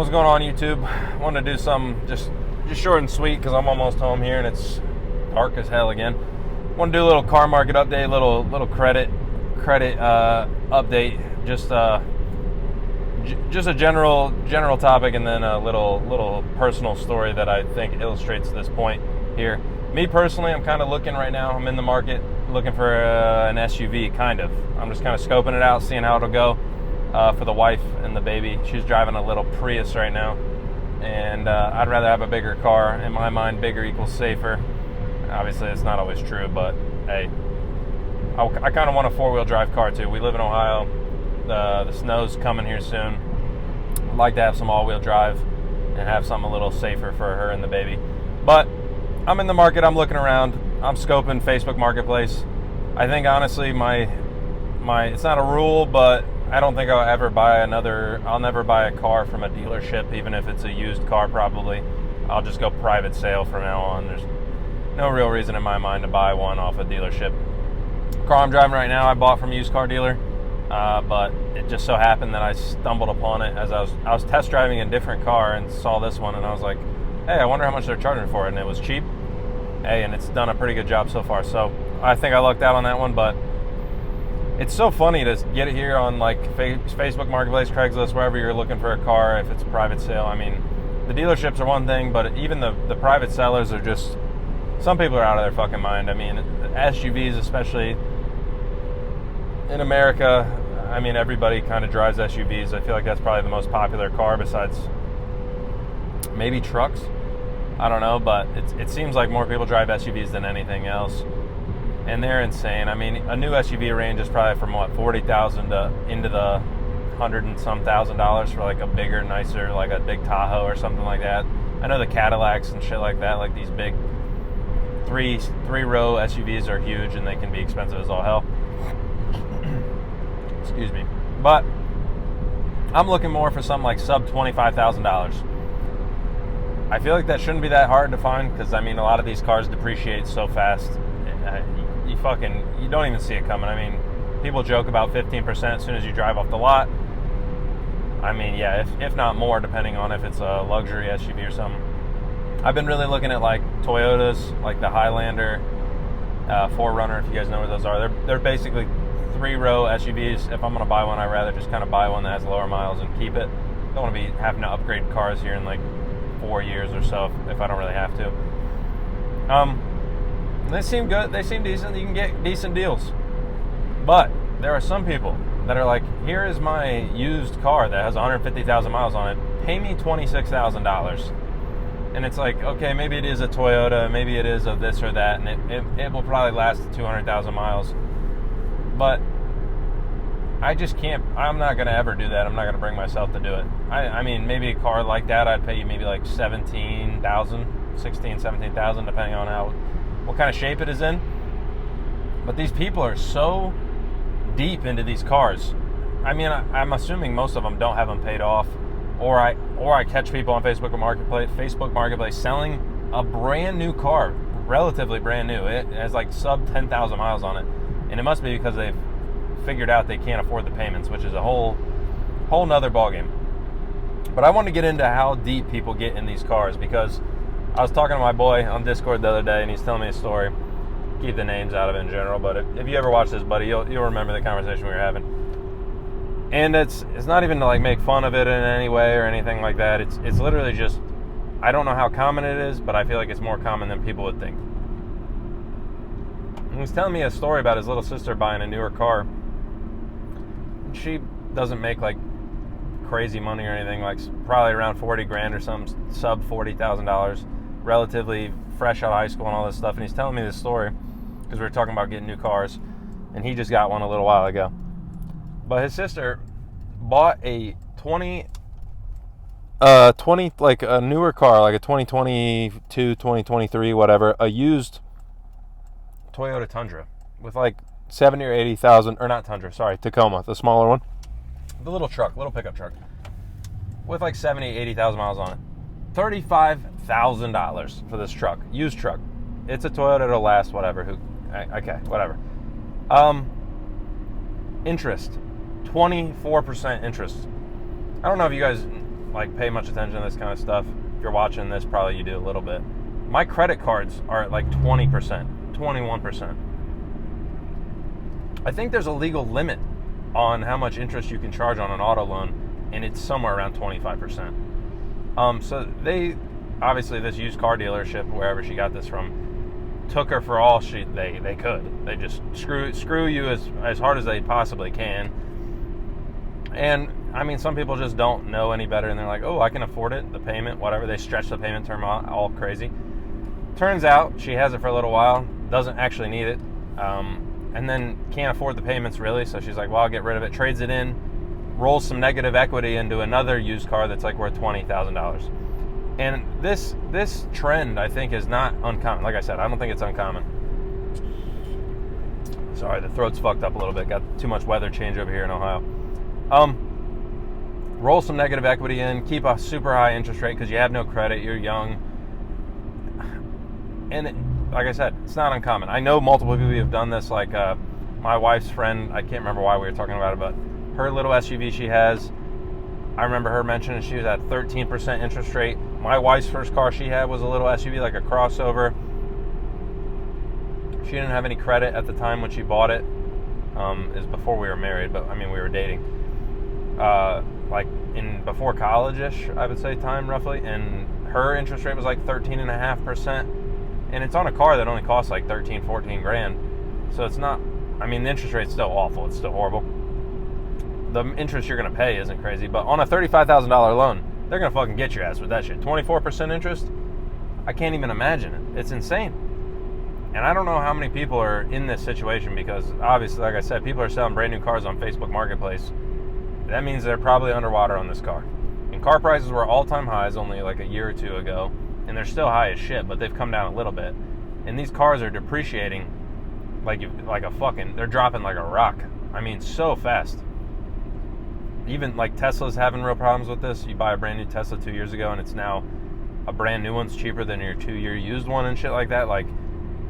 What's going on, YouTube? Wanted to do some just short and sweet because I'm almost home here and it's dark as hell again. Want to do a little car market update, little credit update, just a general topic, and then a little personal story that I think illustrates this point here. Me personally, I'm kind of looking right now. I'm in the market looking for an SUV, kind of. I'm just kind of scoping it out, seeing how it'll go. For the wife and the baby. She's driving a little Prius right now, and I'd rather have a bigger car. In my mind, bigger equals safer. Obviously, it's not always true, but hey, I kind of want a four-wheel drive car too. We live in Ohio. The snow's coming here soon. I'd like to have some all-wheel drive and have something a little safer for her and the baby. But I'm in the market. I'm looking around. I'm scoping Facebook Marketplace. I think honestly, my it's not a rule, but I don't think I'll never buy a car from a dealership, even if it's a used car, probably. I'll just go private sale from now on. There's no real reason in my mind to buy one off a dealership. The car I'm driving right now, I bought from a used car dealer, but it just so happened that I stumbled upon it as I was test driving a different car and saw this one, and I was like, hey, I wonder how much they're charging for it, and it was cheap. Hey, and it's done a pretty good job so far, so I think I lucked out on that one, but it's so funny to get it here on like Facebook Marketplace, Craigslist, wherever you're looking for a car, if it's a private sale. I mean, the dealerships are one thing, but even the private sellers are just, some people are out of their fucking mind. I mean, SUVs, especially in America, I mean, everybody kind of drives SUVs. I feel like that's probably the most popular car besides maybe trucks. I don't know, but it seems like more people drive SUVs than anything else. And they're insane. I mean, a new SUV range is probably from what, $40,000 to into the $100 and some $1,000s for like a bigger, nicer, like a big Tahoe or something like that. I know the Cadillacs and shit like that, like these big three-row SUVs are huge and they can be expensive as all hell. Excuse me. But I'm looking more for something like sub $25,000. I feel like that shouldn't be that hard to find because, I mean, a lot of these cars depreciate so fast. You don't even see it coming. I mean, people joke about 15% as soon as you drive off the lot. I mean, yeah, if not more, depending on if it's a luxury SUV or something. I've been really looking at like Toyotas, like the Highlander, 4Runner, if you guys know what those are. They're basically three-row SUVs. If I'm going to buy one, I'd rather just kind of buy one that has lower miles and keep it. Don't want to be having to upgrade cars here in like 4 years or so if I don't really have to. They seem good. They seem decent. You can get decent deals. But there are some people that are like, here is my used car that has 150,000 miles on it. Pay me $26,000. And it's like, okay, maybe it is a Toyota. Maybe it is a this or that. And it will probably last 200,000 miles. But I just can't. I'm not going to ever do that. I'm not going to bring myself to do it. I mean, maybe a car like that, I'd pay you maybe like $17,000, $17,000, depending on what kind of shape it is in. But these people are so deep into these cars. I mean, I'm assuming most of them don't have them paid off, or I catch people on Facebook Marketplace selling a brand new car, relatively brand new. It has like sub 10,000 miles on it, and it must be because they've figured out they can't afford the payments, which is a whole nother ballgame. But I want to get into how deep people get in these cars, because I was talking to my boy on Discord the other day, and he's telling me a story. Keep the names out of it in general, but if you ever watch this, buddy, you'll remember the conversation we were having. And it's not even to like make fun of it in any way or anything like that. It's literally just, I don't know how common it is, but I feel like it's more common than people would think. And he's telling me a story about his little sister buying a newer car. She doesn't make like crazy money or anything, like probably around 40 grand or something, sub $40,000, relatively fresh out of high school and all this stuff. And he's telling me this story because we were talking about getting new cars, and he just got one a little while ago. But his sister bought a 20 like a newer car, like a 2022, 2023, whatever, a used Toyota Tundra with like 70 or 80,000, or not Tundra, sorry, Tacoma, the smaller one. The little pickup truck with like 70, 80,000 miles on it. $35,000 for this truck, used truck. It's a Toyota, it'll last, whatever. Okay, whatever. Interest, 24% interest. I don't know if you guys like pay much attention to this kind of stuff. If you're watching this, probably you do a little bit. My credit cards are at like 20%, 21%. I think there's a legal limit on how much interest you can charge on an auto loan, and it's somewhere around 25%. So they, obviously this used car dealership, wherever she got this from, took her for all they could. They just screw you as hard as they possibly can. And I mean, some people just don't know any better, and they're like, oh, I can afford it, the payment, whatever. They stretch the payment term all crazy. Turns out she has it for a little while, doesn't actually need it, and then can't afford the payments really, so she's like, well, I'll get rid of it, trades it in, rolls some negative equity into another used car that's like worth $20,000. And this trend, I think, is not uncommon. Like I said, I don't think it's uncommon. Sorry, the throat's fucked up a little bit. Got too much weather change over here in Ohio. Roll some negative equity in, keep a super high interest rate because you have no credit, you're young. And like I said, it's not uncommon. I know multiple people who have done this, like my wife's friend, I can't remember why we were talking about it, but her little SUV she has, I remember her mentioning she was at 13% interest rate. My wife's first car she had was a little SUV, like a crossover. She didn't have any credit at the time when she bought it. It was before we were married, but I mean, we were dating. Like in before college-ish, I would say, time roughly. And her interest rate was like 13.5%. And it's on a car that only costs like 13, 14 grand. So it's not, I mean, the interest rate's still awful. It's still horrible. The interest you're going to pay isn't crazy, but on a $35,000 loan, they're going to fucking get your ass with that shit. 24% interest? I can't even imagine it. It's insane. And I don't know how many people are in this situation because obviously, like I said, people are selling brand new cars on Facebook Marketplace. That means they're probably underwater on this car. And car prices were all-time highs only like a year or two ago, and they're still high as shit, but they've come down a little bit. And these cars are depreciating they're dropping like a rock. I mean, so fast. Even like Tesla's having real problems with this. You buy a brand new Tesla 2 years ago and it's now a brand new one's cheaper than your 2-year used one and shit like that. Like,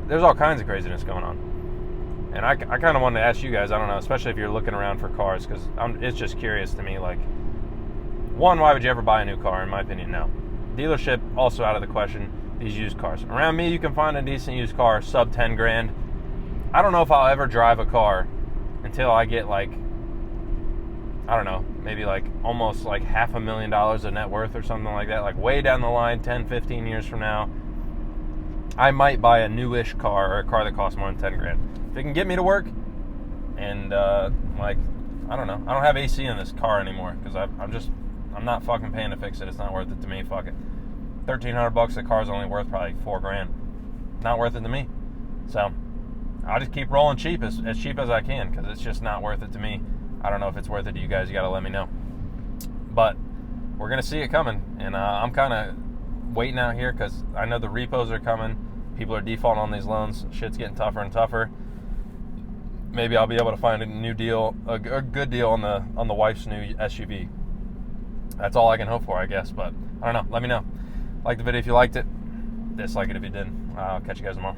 there's all kinds of craziness going on. And I kind of wanted to ask you guys, I don't know, especially if you're looking around for cars, because it's just curious to me, like, one, why would you ever buy a new car? In my opinion, no. Dealership, also out of the question. These used cars. Around me, you can find a decent used car, sub 10 grand. I don't know if I'll ever drive a car until I get like, I don't know, maybe like almost like $500,000 of net worth or something like that, like way down the line, 10, 15 years from now. I might buy a newish car or a car that costs more than 10 grand. If it can get me to work, and like, I don't know, I don't have AC in this car anymore because I'm not fucking paying to fix it. It's not worth it to me. Fuck it. $1,300, the car's only worth probably $4 grand. Not worth it to me. So I'll just keep rolling cheap, as cheap as I can, because it's just not worth it to me. I don't know if it's worth it to you guys. You got to let me know. But we're going to see it coming, and I'm kind of waiting out here because I know the repos are coming. People are defaulting on these loans. Shit's getting tougher and tougher. Maybe I'll be able to find a new deal, a good deal on the wife's new SUV. That's all I can hope for, I guess. But I don't know. Let me know. Like the video if you liked it. Dislike it if you didn't. I'll catch you guys tomorrow.